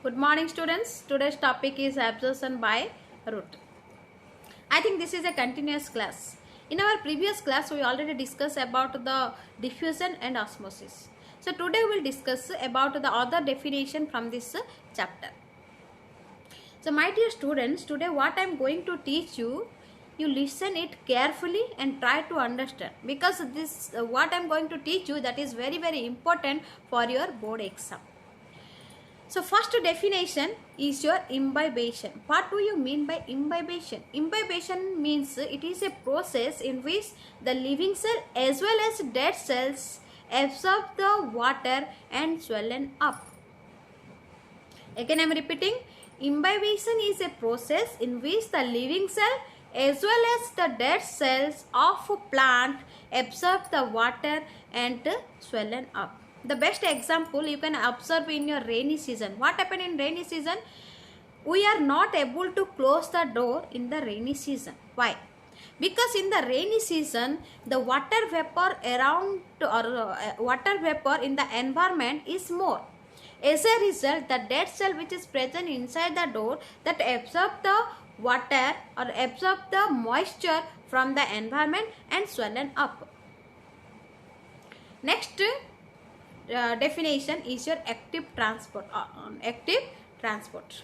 Good morning students. Today's topic is absorption by root. I think this is a continuous class. In our previous class we already discussed about the diffusion and osmosis. So today we will discuss about the other definition from this chapter. So my dear students, today what I am going to teach you, you listen it carefully and try to understand, because this what I am going to teach you, that is very important for your board exam. So first definition is your imbibation. What do you mean by imbibation? Imbibation means it is a process in which the living cell as well as dead cells absorb the water and swellen up. Again I am repeating, imbibation is a process in which the living cell as well as the dead cells of a plant absorb the water and swellen up. The best example you can observe in your rainy season. What happened in rainy season? We are not able to close the door in the rainy season. Why? Because in the rainy season, the water vapor around water vapor in the environment is more. As a result, the dead cell which is present inside the door that absorb the water or absorb the moisture from the environment and swellen up. Next definition is your active transport. Active transport.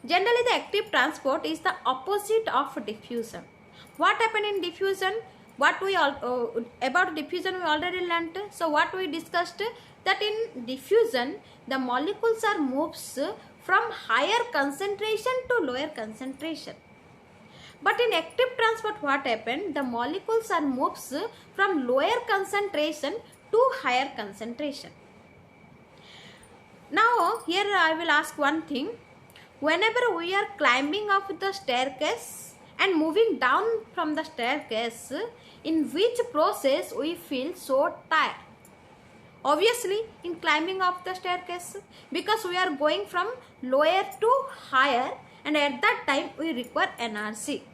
Generally, the active transport is the opposite of diffusion. What happened in diffusion? What we about diffusion we already learnt. So what we discussed, that in diffusion the molecules are moves from higher concentration to lower concentration. But in active transport what happened? The molecules are moves from lower concentration to higher concentration. Now here I will ask one thing. Whenever we are climbing up the staircase and moving down from the staircase, in which process we feel so tired? Obviously in climbing up the staircase, because we are going from lower to higher, and at that time we require energy.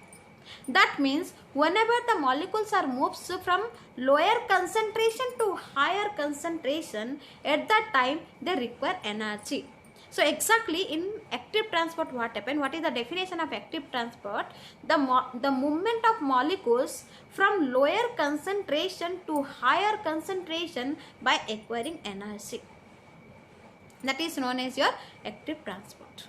That means whenever the molecules are moves from lower concentration to higher concentration, at that time they require energy. So exactly in active transport what happened? What is the definition of active transport? The movement of molecules from lower concentration to higher concentration by acquiring energy. That is known as your active transport.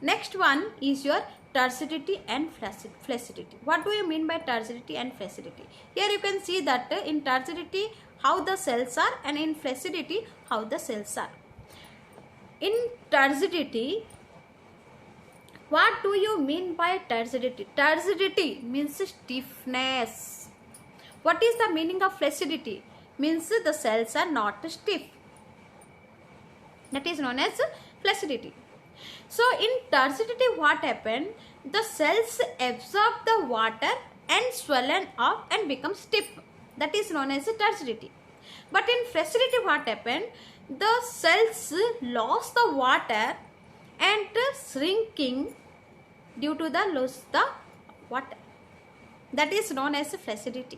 Next one is your turbidity and flaccidity. What do you mean by turbidity and flaccidity? Here you can see that in turbidity how the cells are, and in flaccidity how the cells are. In turbidity, what do you mean by turbidity? Turbidity means stiffness. What is the meaning of flaccidity? Means the cells are not stiff. That is known as flaccidity. So in turbidity what happened? The cells absorb the water and swellen up and become stiff. That is known as turbidity. But in flaccidity what happened? The cells lost the water and shrinking due to the loss the water. That is known as flaccidity.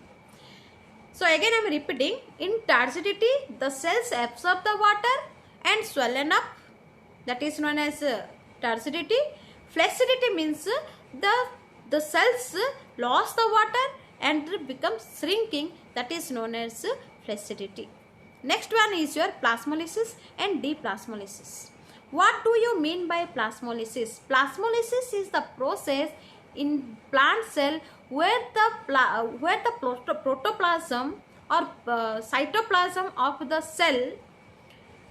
So again I am repeating, in turbidity the cells absorb the water and swellen up. That is known as turbidity. Flaccidity means the cells lost the water and become shrinking. That is known as flaccidity. Next one is your plasmolysis and deplasmolysis. What do you mean by plasmolysis? Plasmolysis is the process in plant cell where the protoplasm or cytoplasm of the cell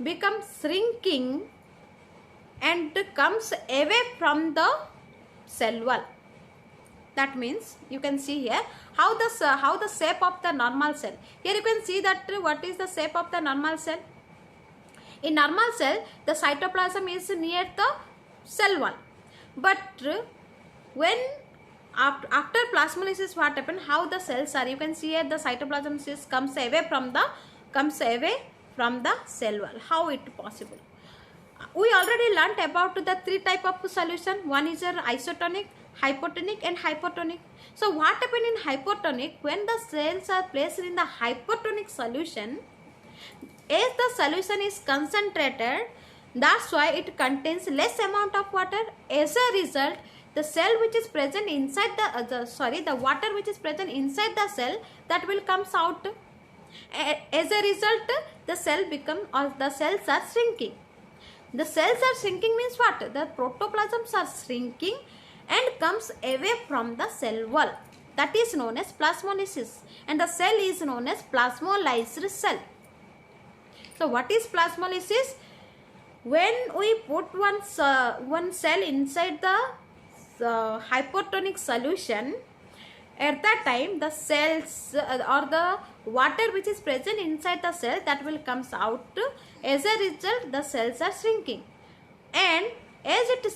becomes shrinking and comes away from the cell wall. That means you can see here how the shape of the normal cell. Here you can see that what is the shape of the normal cell. In normal cell the cytoplasm is near the cell wall, but when after plasmolysis what happened? How the cells are? You can see here the cytoplasm comes away from the cell wall. How it possible? We already learnt about the three type of solution. One is your isotonic, hypotonic and hypotonic. So what happened in hypotonic? When the cells are placed in the hypotonic solution, as the solution is concentrated, That's why it contains less amount of water. As a result, the cell which is present inside the water which is present inside the cell, that will comes out. As a result, the cells are shrinking. The cells are shrinking means what? The protoplasms are shrinking and comes away from the cell wall. That is known as plasmolysis, and the cell is known as plasmolyzed cell. So what is plasmolysis? When we put one cell inside the hypotonic solution, at that time the cells or the water which is present inside the cell, that will comes out. As a result, the cells are shrinking, and as it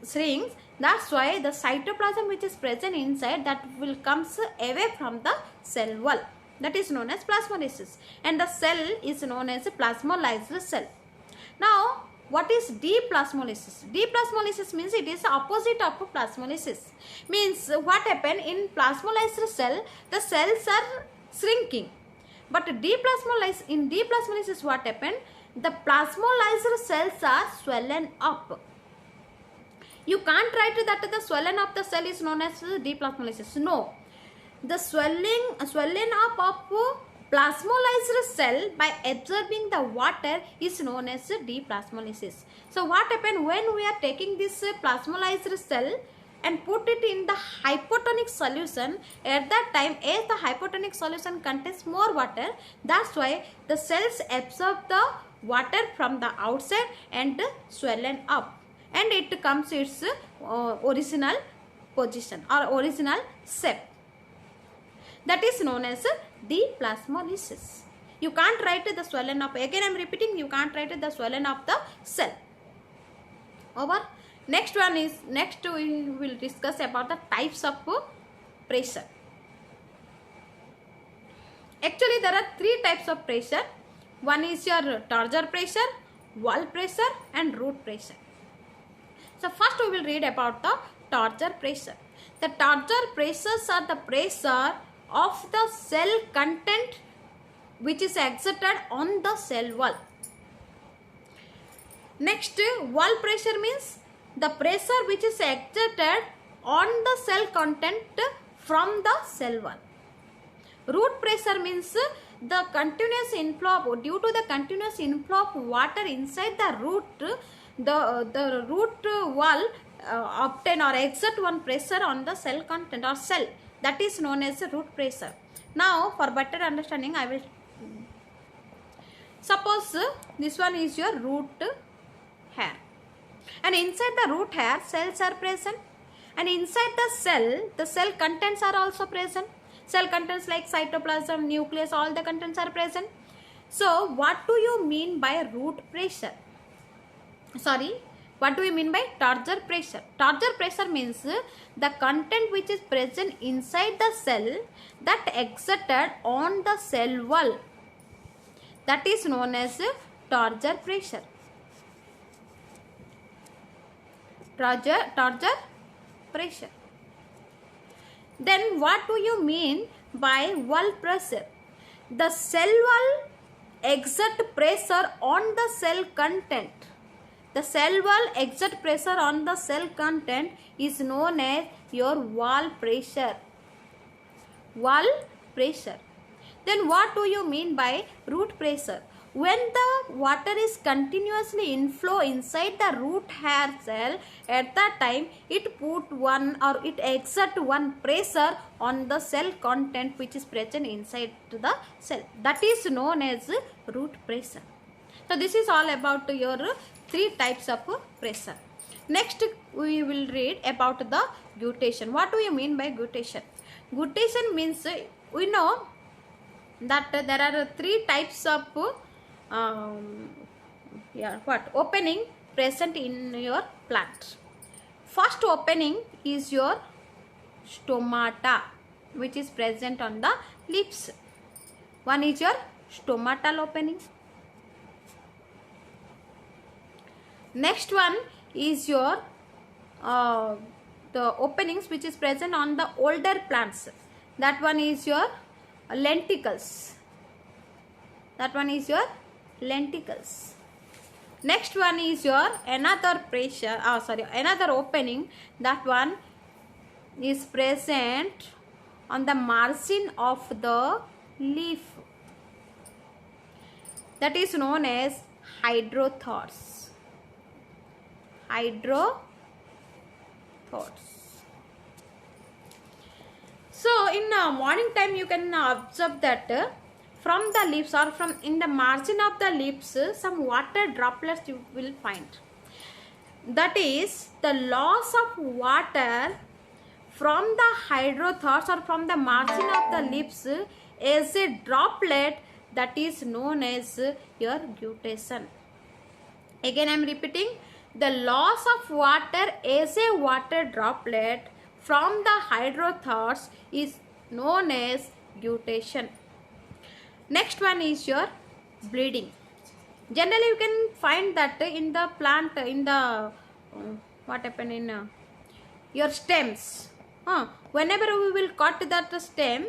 shrinks, that's why the cytoplasm which is present inside, that will comes away from the cell wall. That is known as plasmolysis, and the cell is known as a plasmolyzed cell. Now, what is deplasmolysis? Deplasmolysis means it is the opposite of plasmolysis. Means what happen in plasmolyzed cell, the cells are shrinking. But in deplasmolysis what happen? The plasmolyzed cells are swollen up. You can't write that the swelling up the cell is known as deplasmolysis. No. The swelling up of plasmolyzed cell by absorbing the water is known as deplasmolysis. So what happen when we are taking this plasmolyzed cell and put it in the hypotonic solution? At that time, as the hypotonic solution contains more water, that's why the cells absorb the water from the outside and swollen up, and it comes its original position or original shape. That is known as deplasmolysis. You can't write the swelling up. Again I am repeating, you can't write the swelling of the cell. Over. Next we will discuss about the types of pressure. Actually there are three types of pressure. One is your torsion pressure, wall pressure and root pressure. So first we will read about the torsion pressure. The torsion pressures are the pressure of the cell content which is exerted on the cell wall. Next, wall pressure means the pressure which is exerted on the cell content from the cell wall. Root pressure means the continuous inflow, due to the continuous inflow of water inside the root, the root wall obtain or exert one pressure on the cell content or cell. That is known as root pressure. Now, for better understanding, I will suppose this one is your root hair, and inside the root hair cells are present, and inside the cell contents are also present. Cell contents like cytoplasm, nucleus, all the contents are present. So, what do you mean by root pressure? What do we mean by torsion pressure? Torsion pressure means the content which is present inside the cell that exerted on the cell wall. That is known as torsion pressure. Torsion pressure. Then what do you mean by wall pressure? The cell wall exert pressure on the cell content. The cell wall exert pressure on the cell content is known as your wall pressure. Wall pressure. Then what do you mean by root pressure? When the water is continuously inflow inside the root hair cell, at that time it put one or it exert one pressure on the cell content which is present inside the cell. That is known as root pressure. So this is all about your three types of pressure. Next we will read about the guttation. What do you mean by guttation? Guttation means we know that there are three types of opening present in your plant. First opening is your stomata, which is present on the leaves. One is your stomatal opening. Next one is your the openings which is present on the older plants. That one is your lenticles. That one is your lenticles. Next one is your another pressure, another opening. That one is present on the margin of the leaf. That is known as hydrothorax. Hydrothorax. So in morning time you can observe that from the leaves or from in the margin of the leaves some water droplets you will find. That is the loss of water from the hydrothorax or from the margin of the leaves as a droplet, that is known as your guttation. Again I am repeating, the loss of water as a water droplet from the hydrothorax is known as guttation. Next one is your bleeding. Generally you can find that in the plant, in the what happened in your stems. Whenever we will cut that stem,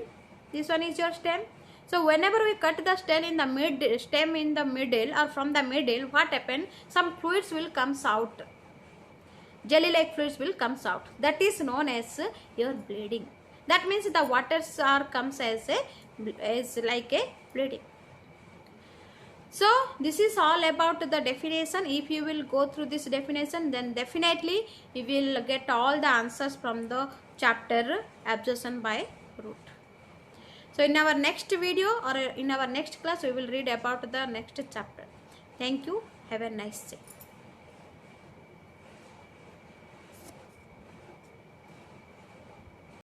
this one is your stem. So whenever we cut the stem in the middle or from the middle, what happen? Some fluids will comes out. Jelly like fluids will comes out. That is known as your bleeding. That means the waters are comes as like a bleeding. So this is all about the definition. If you will go through this definition, then definitely you will get all the answers from the chapter absorption by root. So in our next video or in our next class, we will read about the next chapter. Thank you. Have a nice day.